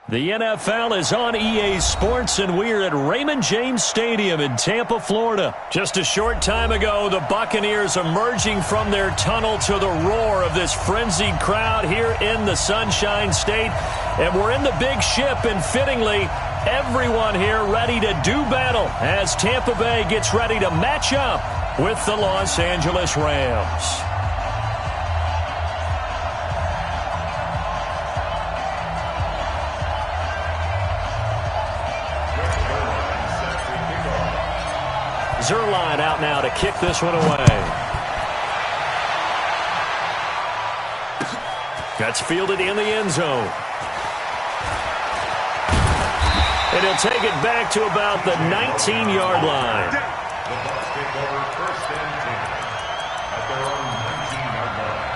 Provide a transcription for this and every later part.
The NFL is on EA Sports, and we're at Raymond James Stadium in Tampa, Florida. Just a short time ago, the Buccaneers emerging from their tunnel to the roar of this frenzied crowd here in the Sunshine State. And we're in the big ship, and fittingly, everyone here ready to do battle as Tampa Bay gets ready to match up with the Los Angeles Rams. Zerline out now to kick this one away. That's fielded in the end zone. And he'll take it back to about the 19-yard line. The Bucs take over first and 10 at their own 19-yard line.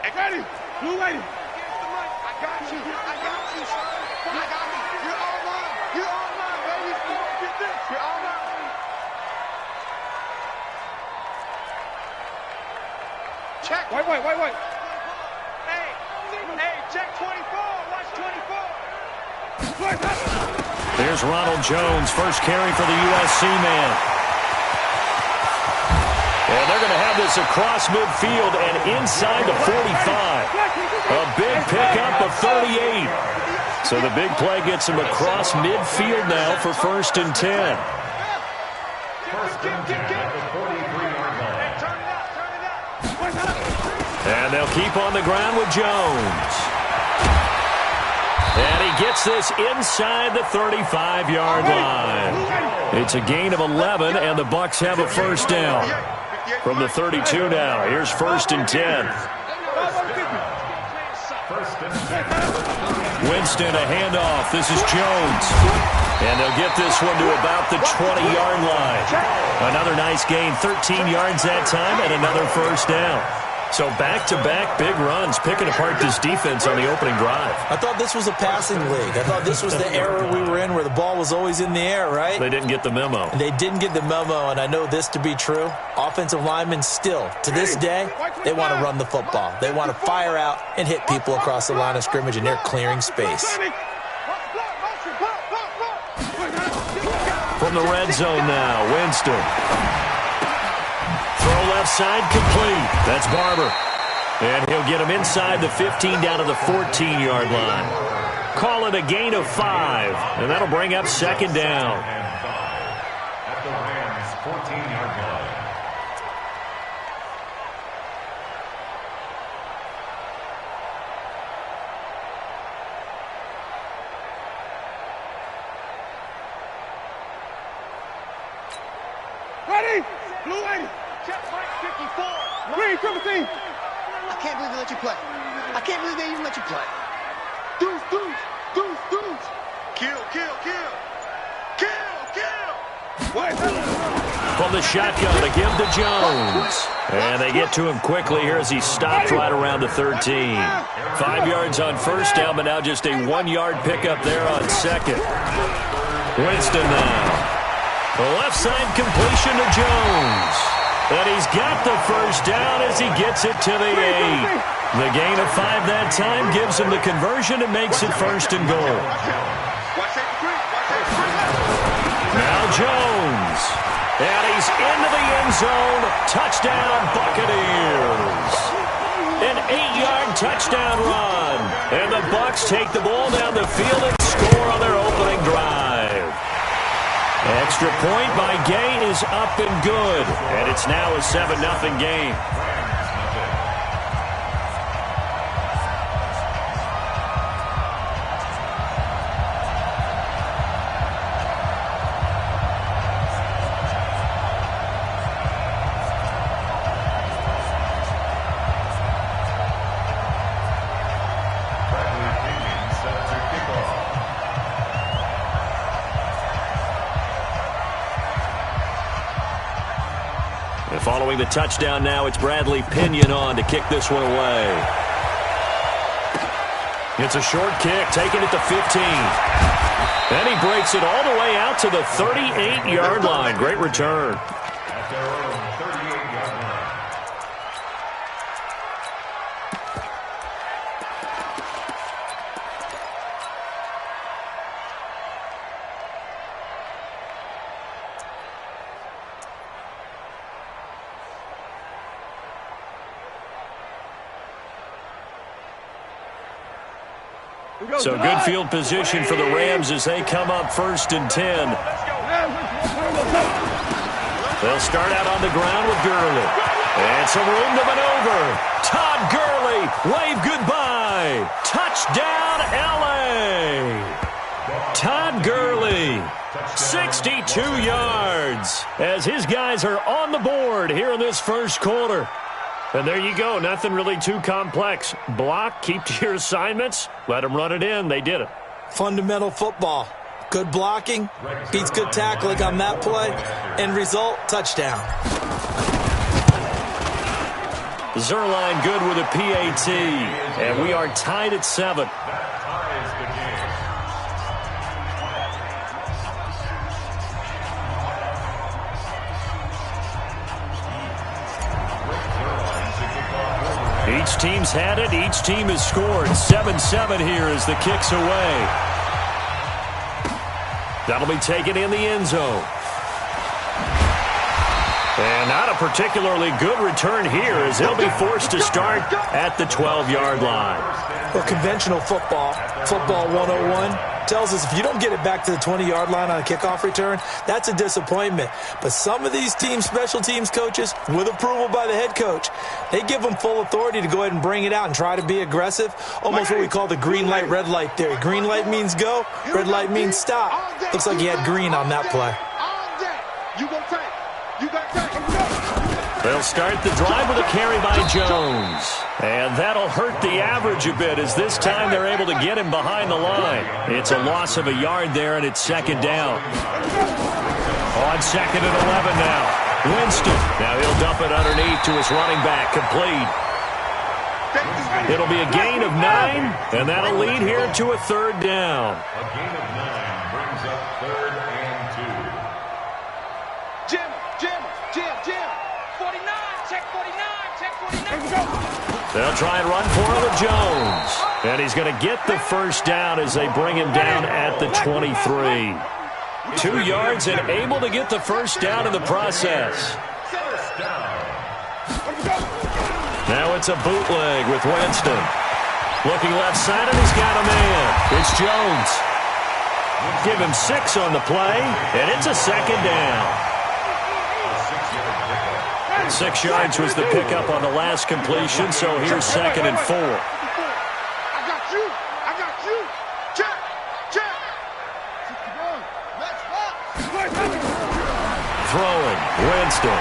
Hey, ready? Blue lady. I got you. I got you, son. I got you. You're all mine. You're all mine, baby. Get this. You're all mine. Check. Wait. Hey, check 24. Watch 24. There's Ronald Jones, first carry for the USC man. And they're going to have this across midfield and inside the 45. A big pickup of 38. So the big play gets him across midfield now for first and 10. First and 10 at the 43-yard line. And they'll keep on the ground with Jones. And he gets this inside the 35-yard line. It's a gain of 11, and the Bucs have a first down. From the 32 now, here's first and 10. Winston, a handoff. This is Jones. And they'll get this one to about the 20-yard line. Another nice gain, 13 yards that time, and another first down. So back-to-back big runs, picking apart this defense on the opening drive. I thought this was a passing league. I thought this was the era we were in where the ball was always in the air, right? They didn't get the memo. They didn't get the memo, and I know this to be true. Offensive linemen still, to this day, they want to run the football. They want to fire out and hit people across the line of scrimmage, and they're clearing space. From the red zone now, Winston. Throw left side complete. That's Barber. And he'll get him inside the 15 down to the 14-yard line. Call it a gain of 5. And that'll bring up second down. At the Rams' 14-yard line. Ready? Blue lady. Check Mike 54. Green, triple team. I can't believe they let you play. I can't believe they even let you play. Deuce. Kill. What? From the shotgun to give to Jones. And they get to him quickly here as he stopped right around the 13. 5 yards on first down, but now just a 1-yard pickup there on second. Winston now. The left side completion to Jones. And he's got the first down as he gets it to the 8. The gain of 5 that time gives him the conversion and makes it first and goal. Now Jones. And he's into the end zone. Touchdown, Buccaneers. An 8-yard touchdown run. And the Bucs take the ball down the field and score on their opening drive. Extra point by Gay is up and good. And it's now a 7-0 game. And following the touchdown now, it's Bradley Pinion on to kick this one away. It's a short kick, taken at the 15. And he breaks it all the way out to the 38-yard line. Great return. At their own 38-yard line. So good field position for the Rams as they come up 1st and 10. They'll start out on the ground with Gurley. And some room to maneuver. Todd Gurley, wave goodbye. Touchdown, L.A. Todd Gurley, 62 yards as his guys are on the board here in this first quarter. And there you go. Nothing really too complex. Block, keep to your assignments, let them run it in. They did it. Fundamental football. Good blocking, beats good tackling on that play. End result, touchdown. Zerline good with a PAT. And we are tied at 7. Each team's had it. Each team has scored. 7-7 here as the kick's away. That'll be taken in the end zone. And not a particularly good return here as they'll be forced to start at the 12-yard line. Well, conventional football 101, tells us if you don't get it back to the 20-yard line on a kickoff return, that's a disappointment. But some of these teams, special teams coaches, with approval by the head coach, they give them full authority to go ahead and bring it out and try to be aggressive, almost what we call the green light, red light theory. Green light means go, red light means stop. Looks like he had green on that play. They'll start the drive with a carry by Jones. And that'll hurt the average a bit as this time they're able to get him behind the line. It's a loss of a yard there, and it's 2nd down. On 2nd and 11 now. Winston. Now he'll dump it underneath to his running back. Complete. It'll be a gain of 9, and that'll lead here to a 3rd down. A gain of 9 brings up 3rd and 2. Jim. 49, check 49, check 49. They'll try and run for it with Jones. And he's going to get the first down as they bring him down at the 23. 2 yards and able to get the first down in the process. Now it's a bootleg with Winston. Looking left side, and he's got a man. It's Jones. Give him 6 on the play, and it's a 2nd down. 6 yards was the pickup on the last completion, so here's 2nd and 4. I got you. Check. Throwing, Winston.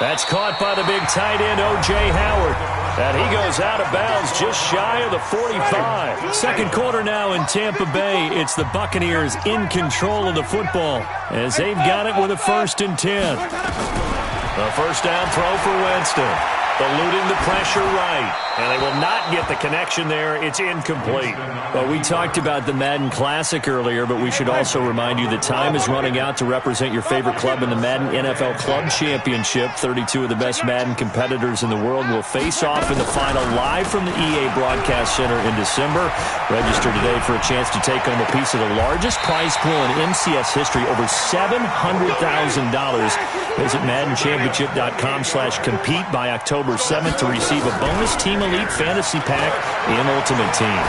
That's caught by the big tight end, O.J. Howard. And he goes out of bounds just shy of the 45. Second quarter now in Tampa Bay. It's the Buccaneers in control of the football as they've got it with a 1st and 10. A first down throw for Winston. Eluding the pressure right. And they will not get the connection there. It's incomplete. Well, we talked about the Madden Classic earlier, but we should also remind you the time is running out to represent your favorite club in the Madden NFL Club Championship. 32 of the best Madden competitors in the world will face off in the final live from the EA Broadcast Center in December. Register today for a chance to take home a piece of the largest prize pool in MCS history, over $700,000. Visit MaddenChampionship.com/compete by October 7th to receive a bonus Team Elite Fantasy Pack in Ultimate Team.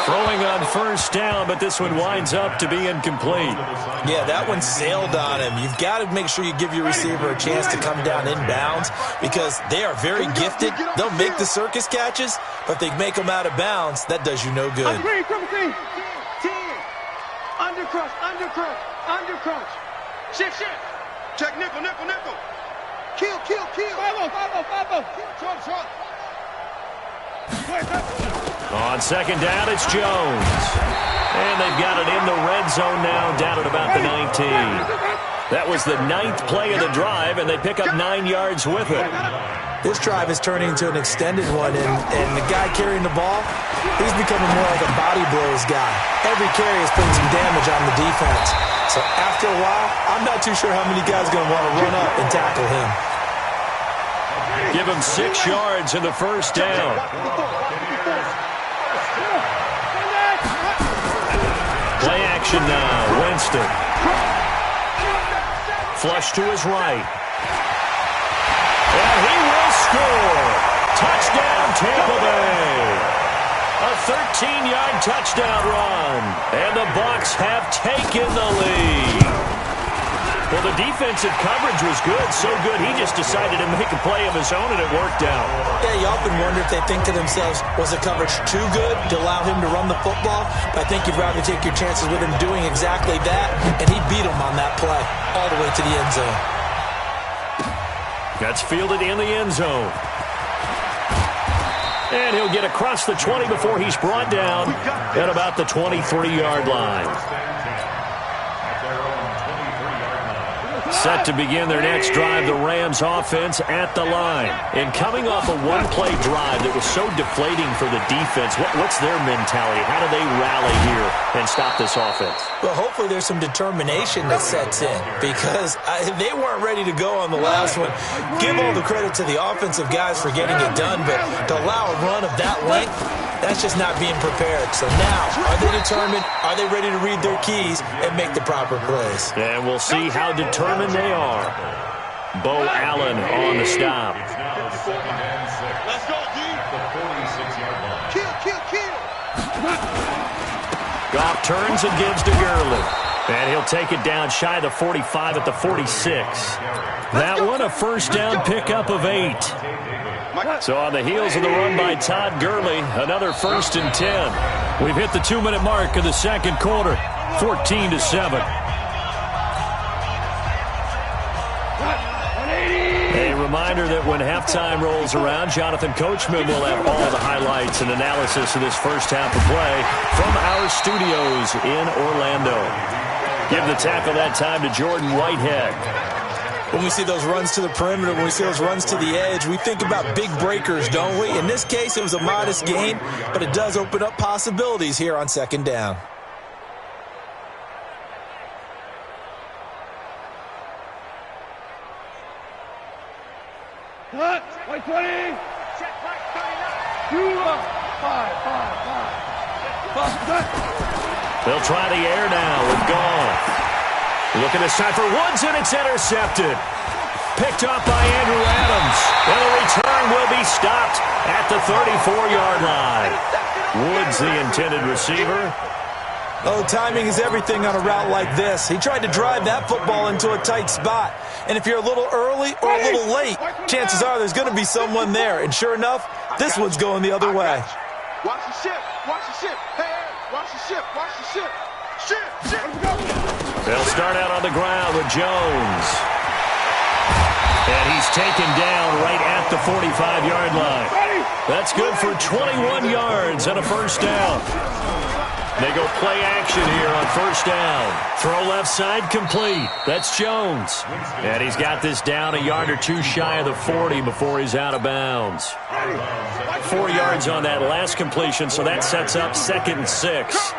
Throwing on first down, but this one winds up to be incomplete. Yeah, that one sailed on him. You've got to make sure you give your receiver a chance to come down inbounds because they are very gifted. They'll make the circus catches, but if they make them out of bounds, that does you no good. Undercrunch. Shift. Check nickel. Kill. 5-0. Trump. On 2nd down, it's Jones. And they've got it in the red zone now, down at about the 19. That was the 9th play of the drive, and they pick up 9 yards with it. This drive is turning into an extended one, and the guy carrying the ball, he's becoming more like a body blows guy. Every carry is putting some damage on the defense. So after a while, I'm not too sure how many guys are going to want to run up and tackle him. Give him 6 yards in the first down. Play action now. Winston. Flush to his right. And he will score. Touchdown, Tampa Bay. A 13-yard touchdown run. And the Bucs have taken the lead. Well, the defensive coverage was good, so good he just decided to make a play of his own, and it worked out. Yeah, you often wonder if they think to themselves, was the coverage too good to allow him to run the football? But I think you'd rather take your chances with him doing exactly that, and he beat him on that play all the way to the end zone. That's fielded in the end zone. And he'll get across the 20 before he's brought down at about the 23-yard line. Set to begin their next drive, the Rams offense at the line. And coming off a one-play drive that was so deflating for the defense, what's their mentality? How do they rally here and stop this offense? Well, hopefully there's some determination that sets in, because they weren't ready to go on the last one. Give all the credit to the offensive guys for getting it done, but to allow a run of that length, that's just not being prepared. So now, are they determined? Are they ready to read their keys and make the proper plays? And we'll see how determined they are. Bo Allen on the stop. Let's go, D. Kill. Goff turns and gives to Gurley. And he'll take it down shy of the 45 at the 46. That one a first down pickup of 8. So on the heels of the run by Todd Gurley, another 1st and 10. We've hit the 2-minute mark of the second quarter, 14-7. A reminder that when halftime rolls around, Jonathan Coachman will have all the highlights and analysis of this first half of play from our studios in Orlando. Give the tackle that time to Jordan Whitehead. When we see those runs to the perimeter, when we see those runs to the edge, we think about big breakers, don't we? In this case, it was a modest gain, but it does open up possibilities here on second down. Cut. 120. Check right 39. 5. They'll try the air now with Goff. Looking this time for Woods, and it's intercepted. Picked off by Andrew Adams. And the return will be stopped at the 34-yard line. Woods, the intended receiver. Oh, timing is everything on a route like this. He tried to drive that football into a tight spot. And if you're a little early or a little late, chances are there's going to be someone there. And sure enough, this one's going the other way. Watch the ship. Hey, watch the ship. Ship. They'll start out on the ground with Jones. And he's taken down right at the 45-yard line. That's good for 21 yards and a first down. They go play action here on first down. Throw left side complete. That's Jones. And he's got this down a yard or two shy of the 40 before he's out of bounds. 4 yards on that last completion, so that sets up 2nd and 6.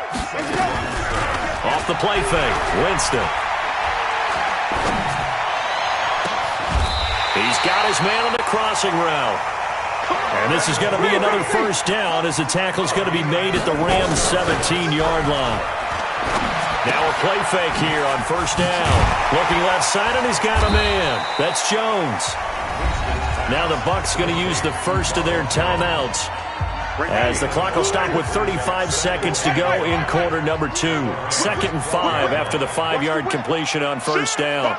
Off the play fake, Winston. He's got his man on the crossing route. And this is going to be another first down as the tackle is going to be made at the Rams' 17-yard line. Now a play fake here on first down. Looking left side, and he's got a man. That's Jones. Now the Bucs going to use the first of their timeouts as the clock will stop with 35 seconds to go in quarter number 2. 2nd and 5 after the 5-yard completion on first down.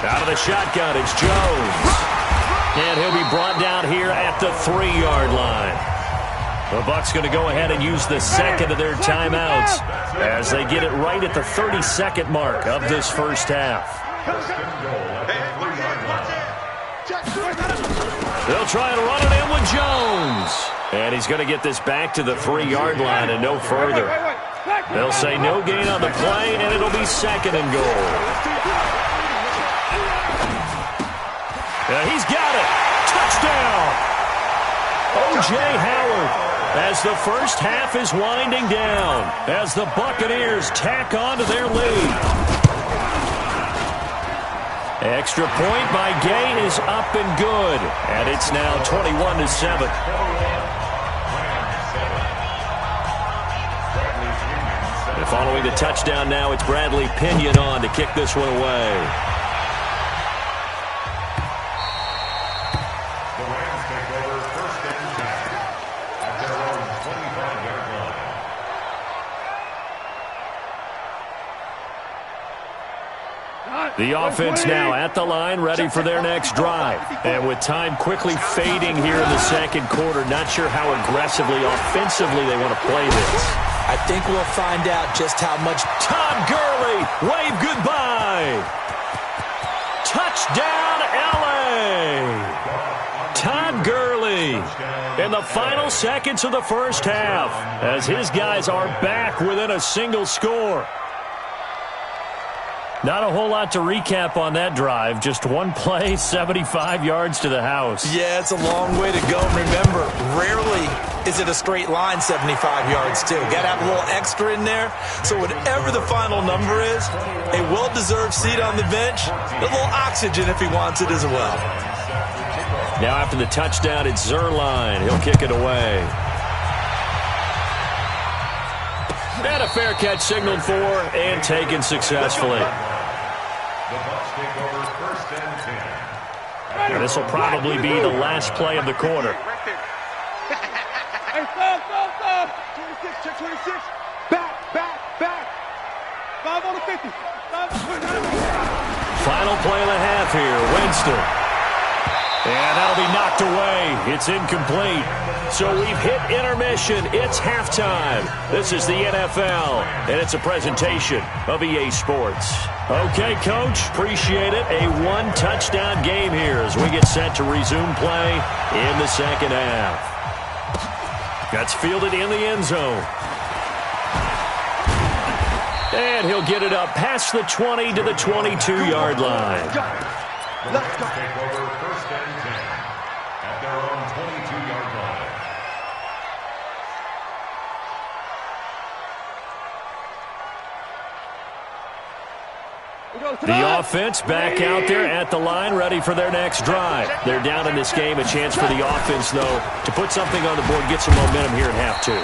Out of the shotgun, it's Jones. And he'll be brought down here at the 3-yard line. The Bucs going to go ahead and use the second of their timeouts as they get it right at the 32nd mark of this first half. They'll try and run it in with Jones. And he's going to get this back to the 3-yard line and no further. They'll say no gain on the play, and it'll be second and goal. He's got it. Touchdown. O.J. Howard, as the first half is winding down, as the Buccaneers tack on to their lead. Extra point by Gay is up and good, and it's now 21-7. And following the touchdown now, it's Bradley Pinion on to kick this one away. The offense now at the line, ready for their next drive. And with time quickly fading here in the second quarter, not sure how aggressively, offensively they want to play this. I think we'll find out just how much. Todd Gurley, wave goodbye. Touchdown, L.A. Todd Gurley in the final seconds of the first half, as his guys are back within a single score. Not a whole lot to recap on that drive. Just one play, 75 yards to the house. Yeah, it's a long way to go. Remember, rarely is it a straight line 75 yards, too. Got to have a little extra in there. So whatever the final number is, a well-deserved seat on the bench, a little oxygen if he wants it as well. Now after the touchdown, it's Zerline. He'll kick it away. And a fair catch signaled for and taken successfully. And this will probably be the last play of the quarter. Hey, stop. 26, check 26. Back. 5 on the 50. Final play of the half here, Winston. And that'll be knocked away. It's incomplete. So we've hit intermission. It's halftime. This is the NFL, and it's a presentation of EA Sports. Okay, Coach, appreciate it. A one-touchdown game here as we get set to resume play in the second half. That's fielded in the end zone. And he'll get it up past the 20 to the 22-yard line. Let's go. Take over first and 10 at their own 22-yard line. The offense back out there at the line, ready for their next drive. They're down in this game. A chance for the offense, though, to put something on the board, get some momentum here in half two.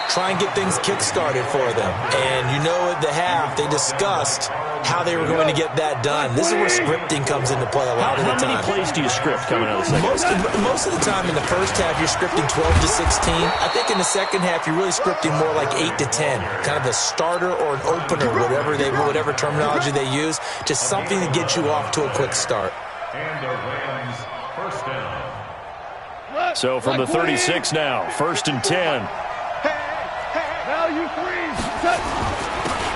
Try and get things kick-started for them. And you know at the half, they discussed how they were going to get that done. This is where scripting comes into play a lot of the time. How many plays do you script coming out of the second half? Most of the time in the first half, you're scripting 12 to 16. I think in the second half, you're really scripting more like 8 to 10. Kind of a starter or an opener, whatever terminology they use. Just something to get you off to a quick start. And the Rams first down. So from the 36 now, first and 10. Value 3.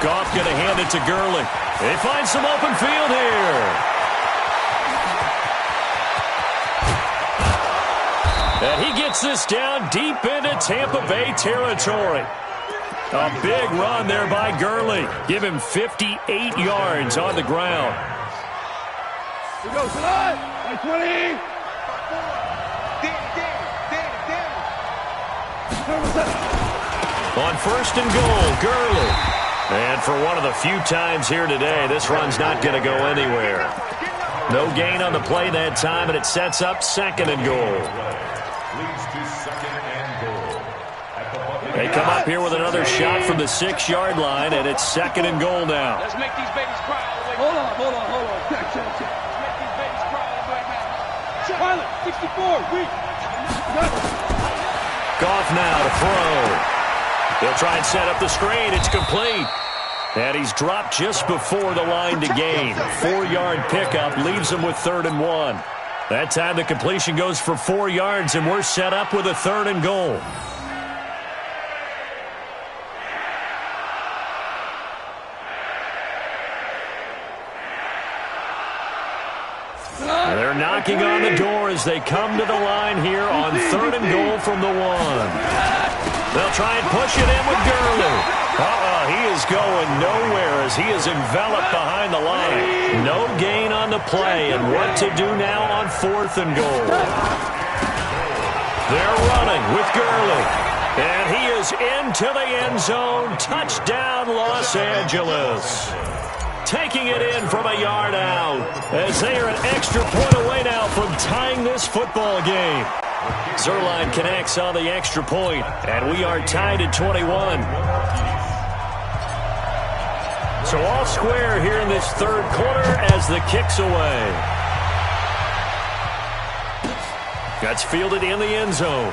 Goff going to hand it to Gurley. They find some open field here. And he gets this down deep into Tampa Bay territory. A big run there by Gurley. Give him 58 yards on the ground. Here goes tonight. 20. On first and goal, Gurley. And for one of the few times here today, this run's not going to go anywhere. No gain on the play that time, and it sets up second and goal. They come up here with another shot from the 6-yard line, and it's second and goal now. Let's make these babies cry all the way. Hold on. Check. Let's make these babies cry all the way back. Pilot, 64, weak. Goff now to throw. He'll try and set up the screen. It's complete. And he's dropped just before the line to gain. 4-yard pickup leaves him with 3rd and 1. That time the completion goes for 4 yards, and we're set up with a 3rd and goal. They're knocking on the door as they come to the line here on 3rd and goal from the 1. They'll try and push it in with Gurley. He is going nowhere as he is enveloped behind the line. No gain on the play, and what to do now on 4th and goal. They're running with Gurley, and he is into the end zone. Touchdown, Los Angeles. Taking it in from a yard out as they are an extra point away now from tying this football game. Zerline connects on the extra point, and we are tied at 21. So all square here in this 3rd quarter as the kick's away. That's fielded in the end zone.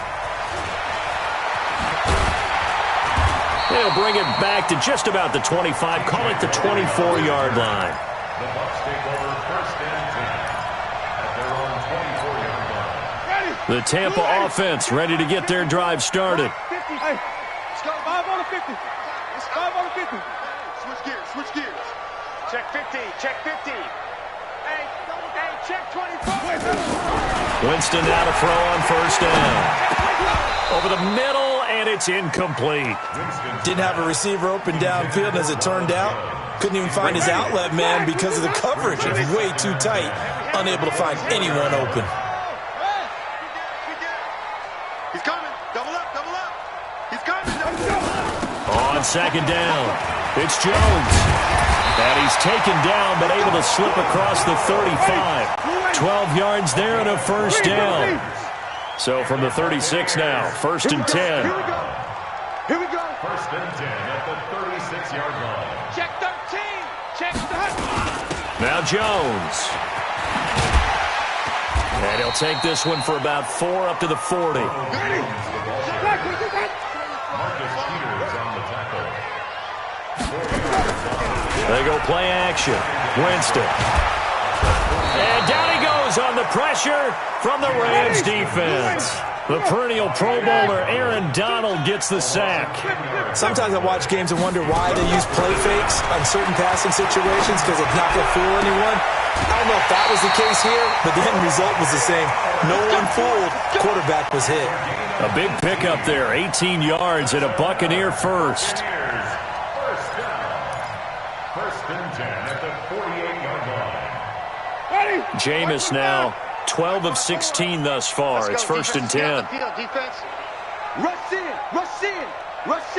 They'll bring it back to just about the 25. Call it the 24-yard line. The Bucs take over 1st and 10 at their own 24-yard line. The Tampa offense ready to get their drive started. 50. Hey, 5 on the 50. 5 on the 50. Switch gears. Check 50. Check 50. Hey, check 24. Winston now to throw on 1st down. Over the middle, and it's incomplete. Didn't have a receiver open downfield, and as it turned out, couldn't even find his outlet man because of the coverage. It's way too tight, unable to find anyone open. He's coming. Double up. He's coming. On 2nd down, it's Jones. And he's taken down, but able to slip across the 35. 12 yards there and a 1st down. So from the 36 now, 1st and 10. Here we go. 1st and 10 at the 36-yard line. Check 13. Check 13. Now Jones. And he'll take this one for about 4 up to the 40. Marcus Peters on the tackle. They go play action. Winston. And down he goes on the pressure from the Rams defense. The perennial Pro Bowler Aaron Donald gets the sack. Sometimes I watch games and wonder why they use play fakes on certain passing situations because it's not going to fool anyone. I don't know if that was the case here, but the end result was the same. No one fooled. Quarterback was hit. A big pickup there, 18 yards and a Buccaneer first. 1st and 10 at the 48-yard line. Jameis now 12 of 16 thus far. It's 1st and 10. Defense. Rush in. Let's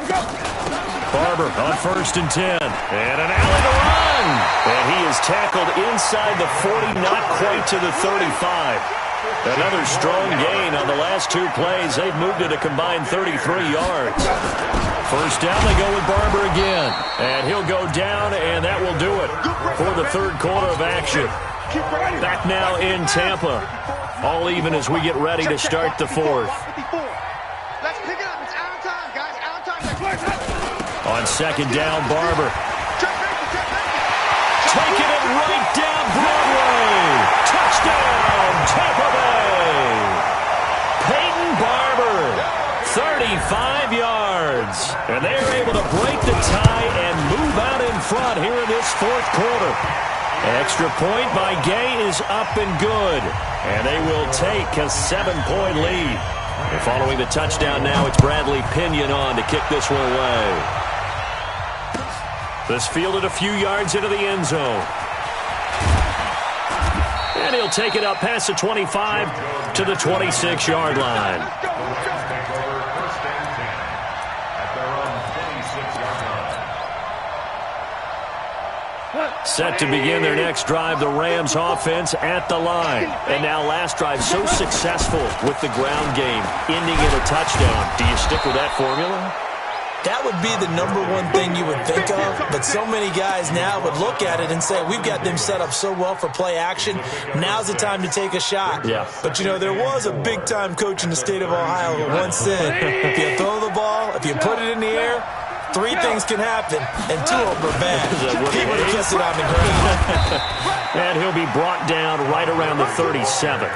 go. Barber on 1st and 10. And an alley to run. And he is tackled inside the 40, not quite to the 35. Another strong gain on the last 2 plays. They've moved it a combined 33 yards. 1st down, they go with Barber again. And he'll go down, and that will do it for the 3rd quarter of action. Back now in Tampa. All even as we get ready to start the 4th. Let's pick it up. It's out of time, guys. Out of time. On 2nd down, Barber. Taking it right down Broadway. Touchdown, Tampa Bay. Peyton Barber, 35 yards. And they are able to break the tie and move out in front here in this 4th quarter. Extra point by Gay is up and good. And they will take a 7-point lead. And following the touchdown now, it's Bradley Pinion on to kick this one away. This fielded a few yards into the end zone. And he'll take it up past the 25 to the 26-yard line. Set to begin their next drive, the Rams offense at the line. And now last drive so successful with the ground game, ending in a touchdown. Do you stick with that formula? That would be the #1 thing you would think of, but so many guys now would look at it and say, we've got them set up so well for play action, now's the time to take a shot. Yeah. But, you know, there was a big-time coach in the state of Ohio who once said, if you throw the ball, if you put it in the air, 3 things can happen, and 2 of them are bad. He would have kept it on the ground. And he'll be brought down right around the 37.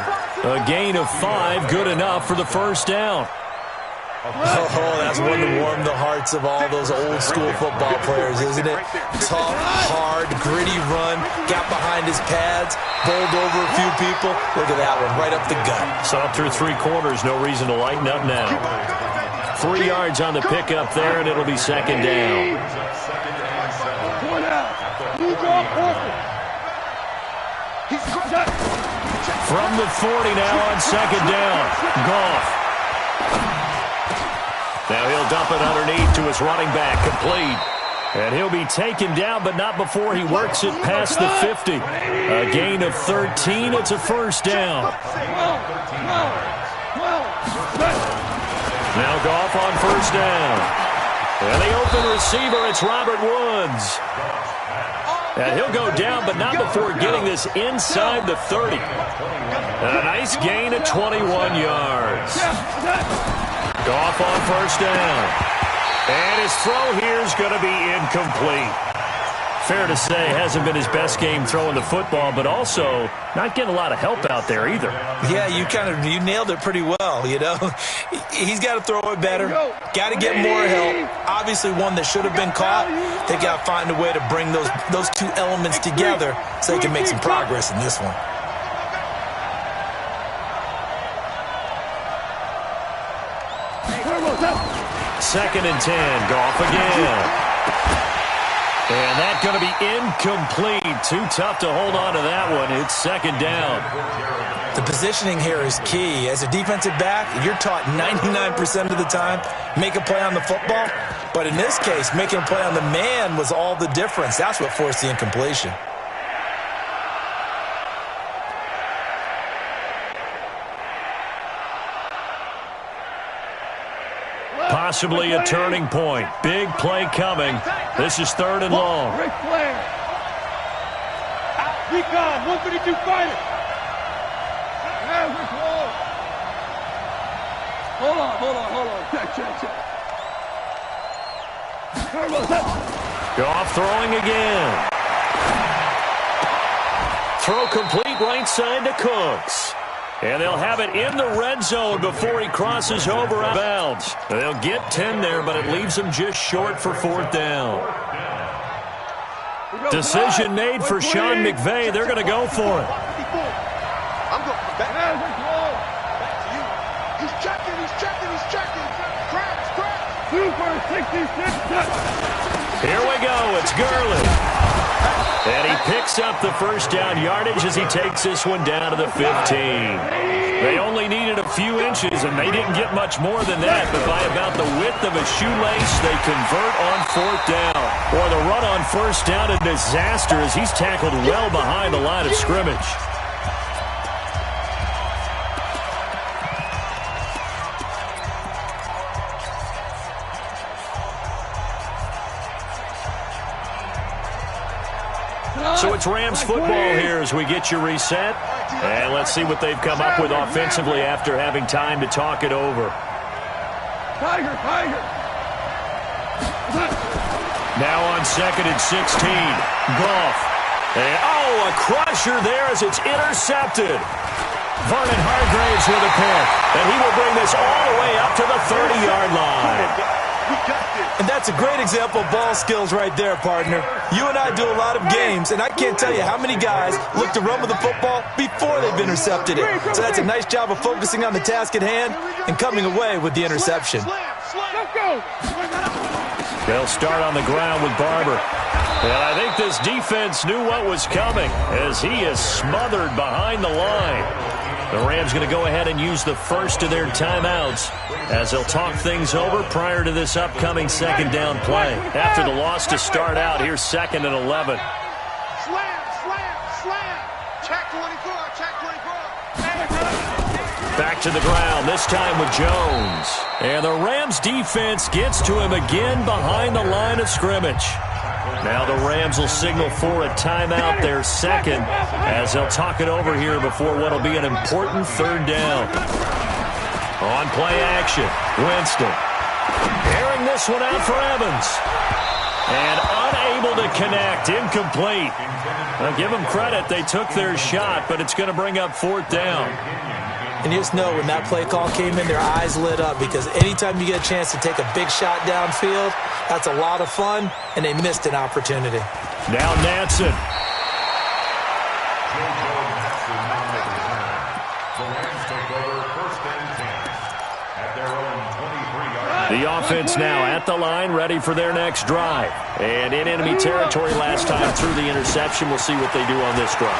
A gain of 5, good enough for the 1st down. Oh, that's one to warm the hearts of all those old-school football players, isn't it? Tough, hard, gritty run, got behind his pads, bowled over a few people. Look at that one, right up the gut. So through 3 quarters, no reason to lighten up now. 3 yards on the pickup there, and it'll be second down. From the 40 now on second down. Goff. Now he'll dump it underneath to his running back, complete. And he'll be taken down, but not before he works it past the 50. A gain of 13. It's a first down. Now Goff on first down. And the open receiver, it's Robert Woods. And he'll go down, but not before getting this inside the 30. And a nice gain of 21 yards. Goff on first down. And his throw here is going to be incomplete. Fair to say, hasn't been his best game throwing the football, but also not getting a lot of help out there either. Yeah, you nailed it pretty well, you know. He's got to throw it better. Got to get more help. Obviously one that should have been caught. They got to find a way to bring those two elements together so they can make some progress in this one. Second and 10. Goff again. And that's going to be incomplete. Too tough to hold on to that one. It's second down. The positioning here is key. As a defensive back, you're taught 99% of the time, make a play on the football. But in this case, making a play on the man was all the difference. That's what forced the incompletion. Possibly a turning point. Big play coming. This is third and long. Ric Flair. Recon, 152 fighter. Hold on. Check. Goff throwing again. Throw complete right side to Cooks. And they'll have it in the red zone before he crosses over out of bounds. They'll get 10 there, but it leaves them just short for fourth down. Decision made for Sean McVay. They're going to go for it. I'm going back to you. He's checking. Crash. Super 66. Here we go. It's Gurley. And he picks up the first down yardage as he takes this one down to the 15. They only needed a few inches, and they didn't get much more than that. But by about the width of a shoelace, they convert on fourth down. Or the run on first down, a disaster as he's tackled well behind the line of scrimmage. So it's Rams football here as we get you reset. And let's see what they've come up with offensively after having time to talk it over. Tiger. Now on second and 16. Goff. And a crusher there as it's intercepted. Vernon Hargreaves with a pick. And he will bring this all the way up to the 30-yard line. And that's a great example of ball skills right there, partner. You and I do a lot of games, and I can't tell you how many guys look to run with the football before they've intercepted it. So that's a nice job of focusing on the task at hand and coming away with the interception. They'll start on the ground with Barber. And I think this defense knew what was coming as he is smothered behind the line. The Rams going to go ahead and use the first of their timeouts as they'll talk things over prior to this upcoming second down play. After the loss to start out, here's second and 11. Slam. Check 24. Back to the ground, this time with Jones. And the Rams defense gets to him again behind the line of scrimmage. Now the Rams will signal for a timeout, their second, as they'll talk it over here before what will be an important third down. On play action, Winston. Airing this one out for Evans. And unable to connect, incomplete. Now give them credit, they took their shot, but it's going to bring up fourth down. And you just know when that play call came in, their eyes lit up because anytime you get a chance to take a big shot downfield, that's a lot of fun, and they missed an opportunity. Now Nansen. The offense now at the line, ready for their next drive. And in enemy territory last time through the interception. We'll see what they do on this drive.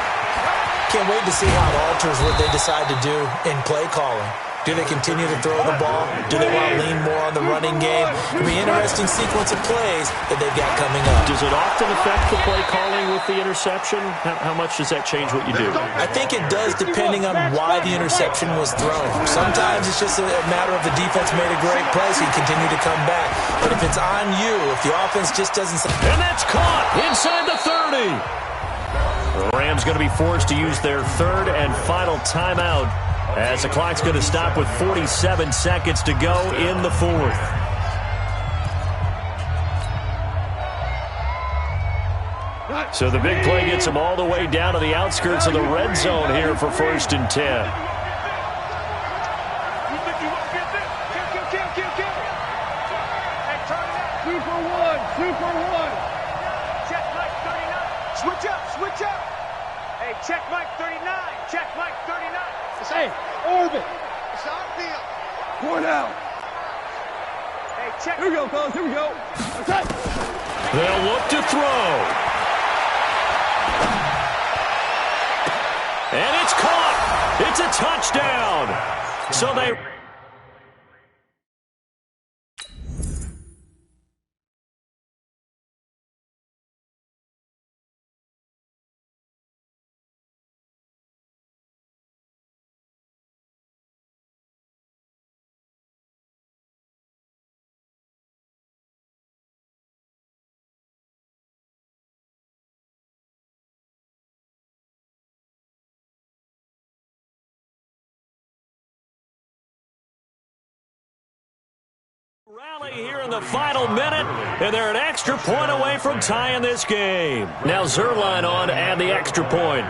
Can't wait to see how it alters what they decide to do in play calling. Do they continue to throw the ball? Do they want to lean more on the running game? It'll be an interesting sequence of plays that they've got coming up. Does it often affect the play calling with the interception? How much does that change what you do? I think it does, depending on why the interception was thrown. Sometimes it's just a matter of the defense made a great play, so you continue to come back. But if it's on you, if the offense just doesn't... And that's caught inside the 30. The Rams going to be forced to use their third and final timeout, as the clock's going to stop with 47 seconds to go in the fourth. So the big play gets them all the way down to the outskirts of the red zone here for 1st and 10. Switch up. Hey, check Mike 39. Check Mike 39. Hey, orbit. It's on field. Pour down. Hey, check. Here we go, fellas. Here we go. Okay. They'll look to throw. And it's caught. It's a touchdown. So they... Rally here in the final minute, and they're an extra point away from tying this game. Now Zerline on to add the extra point.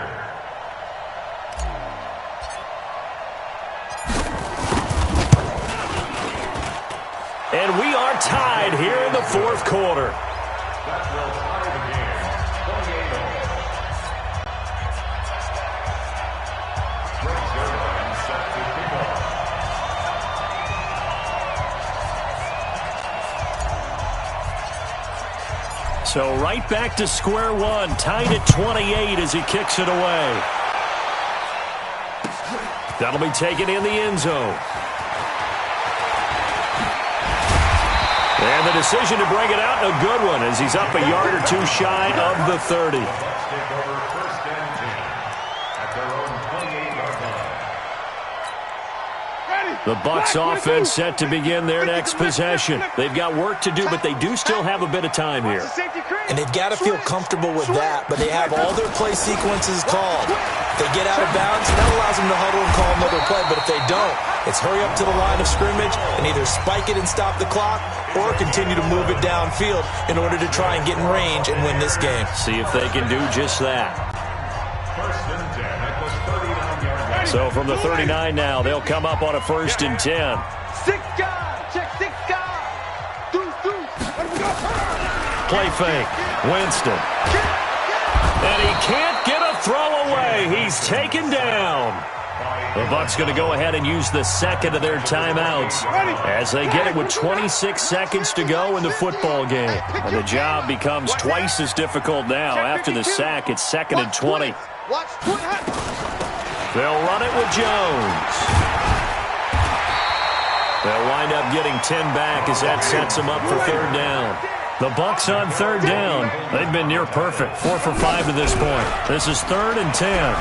And we are tied here in the fourth quarter. That will tie the game, 28-all. Greg Zerline set to kick off. So right back to square one, tied at 28 as he kicks it away. That'll be taken in the end zone. And the decision to bring it out, a good one, as he's up a yard or two shy of the 30. Let's take over 1st and 10 at their own 28-yard line. The Bucs offense set to begin their next possession. They've got work to do, but they do still have a bit of time here. And they've got to feel comfortable with that, but they have all their play sequences called. If they get out of bounds, that allows them to huddle and call another play, but if they don't, it's hurry up to the line of scrimmage and either spike it and stop the clock or continue to move it downfield in order to try and get in range and win this game. See if they can do just that. 1st and 10 at the 39-yard line. So from the 39 now, they'll come up on a 1st and 10. 6 guys. Check 6 guys. Deuce. Let me go. Play fake. Winston. And he can't get a throw away. He's taken down. The Bucs going to go ahead and use the second of their timeouts as they get it with 26 seconds to go in the football game. And the job becomes twice as difficult now. After the sack, it's 2nd and 20. They'll run it with Jones. They'll wind up getting 10 back as that sets them up for 3rd down. The Bucs on 3rd down. They've been near perfect, 4 for 5 to this point. This is 3rd and 10.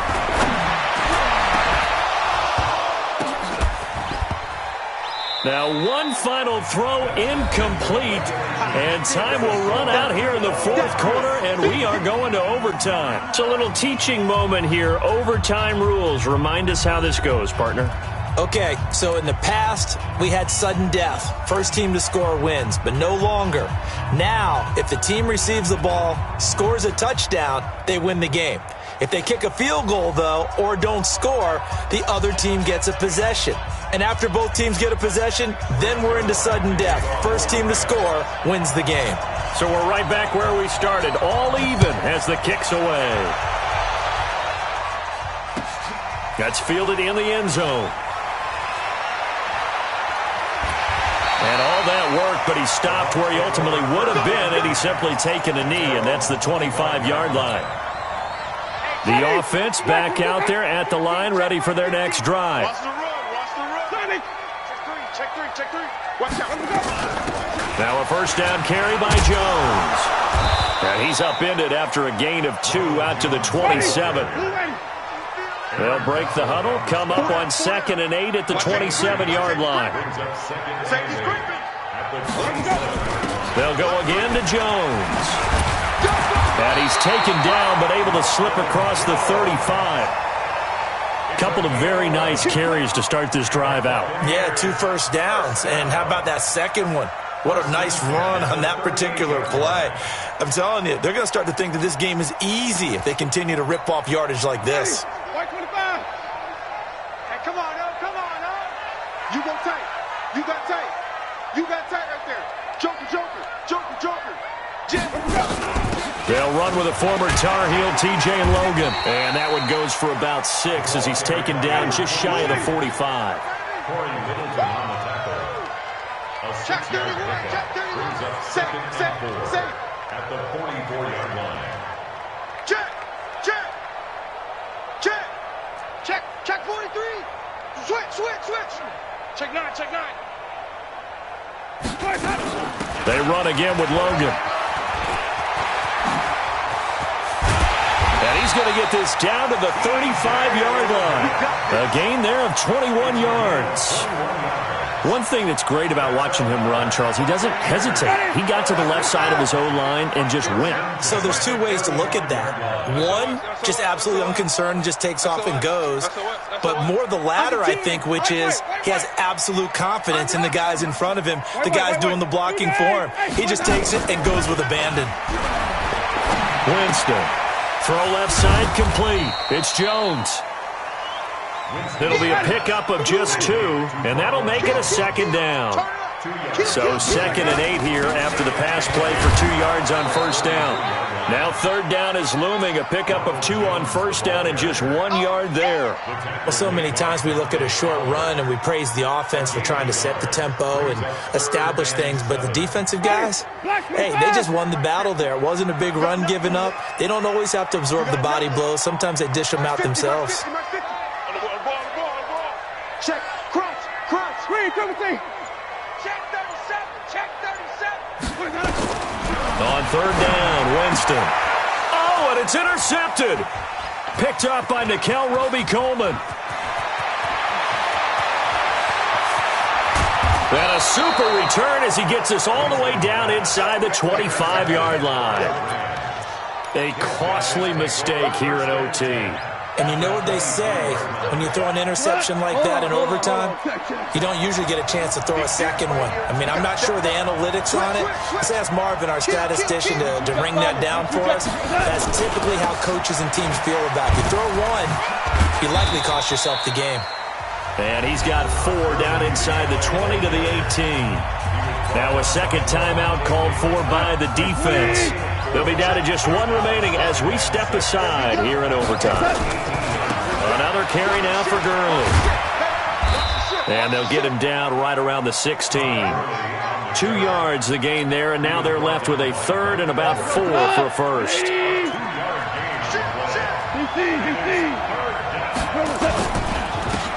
Now one final throw incomplete, and time will run out here in the fourth quarter, and we are going to overtime. It's a little teaching moment here. Overtime rules. Remind us how this goes, partner. Okay, so in the past, we had sudden death. First team to score wins, but no longer. Now, if the team receives the ball, scores a touchdown, they win the game. If they kick a field goal, though, or don't score, the other team gets a possession. And after both teams get a possession, then we're into sudden death. First team to score wins the game. So we're right back where we started, all even as the kick's away. That's fielded in the end zone. And all that but he stopped where he ultimately would have been, and he's simply taken a knee, and that's the 25-yard line. The offense back out there at the line, ready for their next drive. Watch the run. Check three. Watch out. Now a first down carry by Jones. And he's upended after a gain of 2 out to the 27. They'll break the huddle, come up on 2nd and 8 at the 27-yard line. They'll go again to Jones. And he's taken down but able to slip across the 35. Couple of very nice carries to start this drive out. Yeah, 2 first downs. And how about that second one? What a nice run on that particular play. I'm telling you, they're going to start to think that this game is easy if they continue to rip off yardage like this. Hey, 25. Hey, come on. You go tight. You got tight right there. Joker. They'll run with a former Tar Heel, TJ Logan. And that one goes for about 6 as he's taken down just shy of the 45. Check 31. Set. At the 44-yard line. Check 43. Switch. Check 9. They run again with Logan. And he's going to get this down to the 35-yard line. A gain there of 21 yards. One thing that's great about watching him run, Charles, he doesn't hesitate. He got to the left side of his O-line and just went. So there's 2 ways to look at that. One, just absolutely unconcerned, just takes off and goes. But more the latter, I think, which is he has absolute confidence in the guys in front of him, the guys doing the blocking for him. He just takes it and goes with abandon. Winston. Throw left side complete. It's Jones. It'll be a pickup of just 2, and that'll make it a 2nd down. So 2nd and 8 here after the pass play for 2 yards on first down. Now 3rd down is looming, a pickup of 2 on first down and just 1 yard there. Well, so many times we look at a short run and we praise the offense for trying to set the tempo and establish things, but the defensive guys, hey, they just won the battle there. It wasn't a big run given up. They don't always have to absorb the body blows. Sometimes they dish them out themselves. Check, crunch. Screen, 17. Check 37. On 3rd down, Winston. Oh, and it's intercepted. Picked up by Nikel Roby-Coleman. And a super return as he gets us all the way down inside the 25-yard line. A costly mistake here in OT. And you know what they say, when you throw an interception like that in overtime, you don't usually get a chance to throw a second one. I mean, I'm not sure the analytics on it. Let's ask Marvin, our statistician, to ring that down for us. That's typically how coaches and teams feel about it. You throw one, you likely cost yourself the game. And he's got 4 down inside the 20 to the 18. Now a second timeout called for by the defense. They'll be down to just 1 remaining as we step aside here in overtime. Another carry now for Gurley. And they'll get him down right around the 16. 2 yards the gain there, and now they're left with a 3rd and about 4 for a first.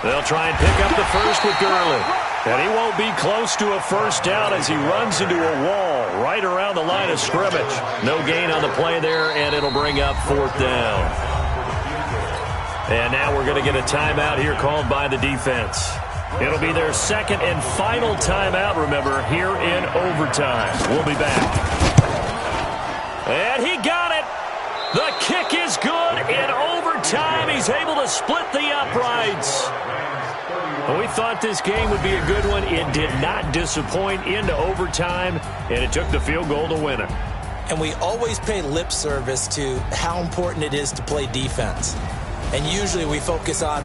They'll try and pick up the first with Gurley. And he won't be close to a first down as he runs into a wall right around the line of scrimmage. No gain on the play there, and it'll bring up 4th down. And now we're going to get a timeout here called by the defense. It'll be their 2nd and final timeout, remember, here in overtime. We'll be back. And he got it. The kick is good in overtime. He's able to split the uprights. We thought this game would be a good one. It did not disappoint into overtime, and it took the field goal to win it. And we always pay lip service to how important it is to play defense. And usually we focus on